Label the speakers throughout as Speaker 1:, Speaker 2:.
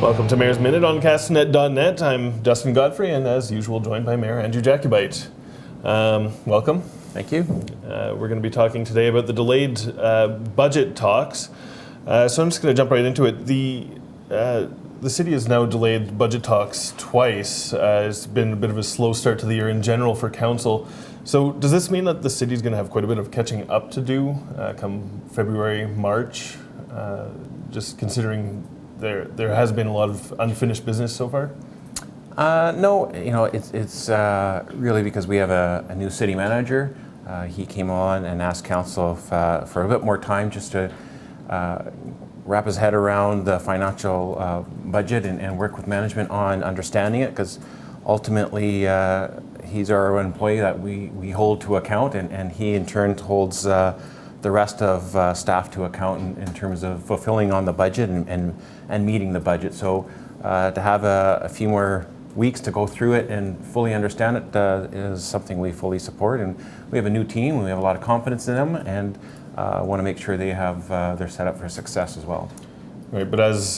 Speaker 1: Welcome to Mayor's Minute on Castanet.net. I'm Dustin Godfrey, and as usual, joined by Mayor Andrew Jacobite. Welcome.
Speaker 2: Thank you.
Speaker 1: We're going to be talking today about the delayed budget talks. So I'm just going to jump right into it. The city has now delayed budget talks twice. It's been a bit of a slow start to the year in general for council. So does this mean that the city is going to have quite a bit of catching up to do come February, March, just considering there has been a lot of unfinished business so far?
Speaker 2: No, it's really because we have a new city manager. He came on and asked council for a bit more time just to wrap his head around the financial budget and work with management on understanding it, because ultimately he's our employee that we hold to account, and he in turn holds the rest of staff to account in terms of fulfilling on the budget and meeting the budget. So to have a few more weeks to go through it and fully understand it is something we fully support. And we have a new team, we have a lot of confidence in them, and want to make sure they're set up for success as well.
Speaker 1: Right, but as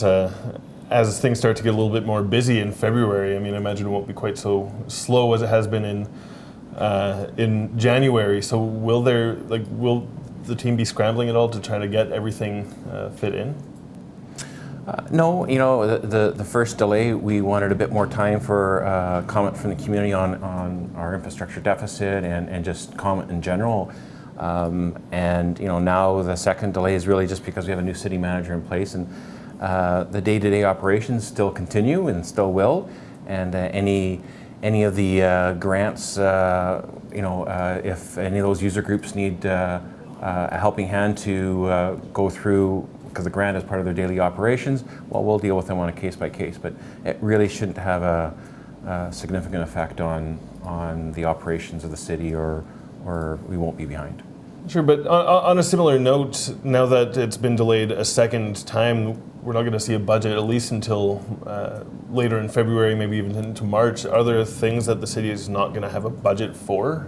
Speaker 1: things start to get a little bit more busy in February, I mean, I imagine it won't be quite so slow as it has been in January. So will the team be scrambling at all to try to get everything fit in?
Speaker 2: No, the first delay, we wanted a bit more time for comment from the community on our infrastructure deficit and just comment in general. And now the second delay is really just because we have a new city manager in place, and the day-to-day operations still continue and still will. And any of the grants, if any of those user groups need a helping hand to go through, because the grant is part of their daily operations, well, we'll deal with them on a case by case, but it really shouldn't have a significant effect on the operations of the city, or we won't be behind.
Speaker 1: Sure, but on a similar note, now that it's been delayed a second time, we're not going to see a budget at least until later in February, maybe even into March. Are there things that the city is not going to have a budget for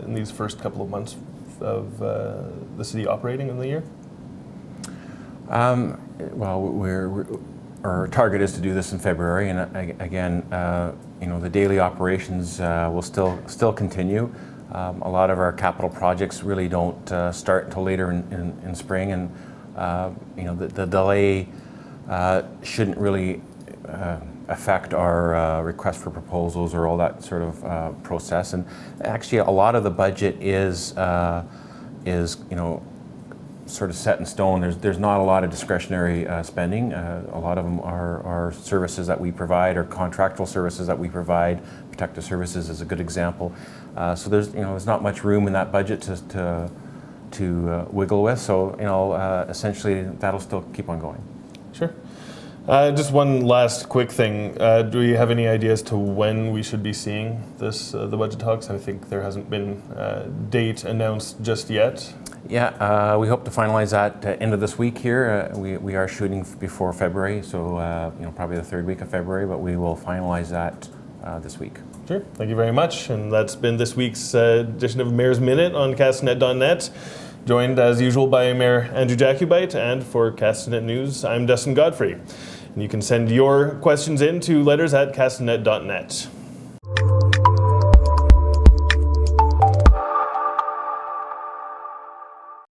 Speaker 1: in these first couple of months of the city operating in the year?
Speaker 2: Well, our target is to do this in February, and again, the daily operations will still continue. A lot of our capital projects really don't start until later in spring, and the delay shouldn't really affect our request for proposals or all that sort of process. And actually, a lot of the budget is sort of set in stone. There's not a lot of discretionary spending. A lot of them are services that we provide, or contractual services that we provide. Protective services is a good example. So there's not much room in that budget to wiggle with. So essentially that'll still keep on going.
Speaker 1: Sure. Just one last quick thing. Do you have any idea as to when we should be seeing the budget talks? I think there hasn't been a date announced just yet.
Speaker 2: Yeah, we hope to finalize that end of this week here. We are shooting before February, so probably the third week of February, but we will finalize that this week.
Speaker 1: Sure. Thank you very much. And that's been this week's edition of Mayor's Minute on Castanet.net. Joined as usual by Mayor Andrew Jacobite, and for Castanet News, I'm Dustin Godfrey. And you can send your questions in to letters@castanet.net.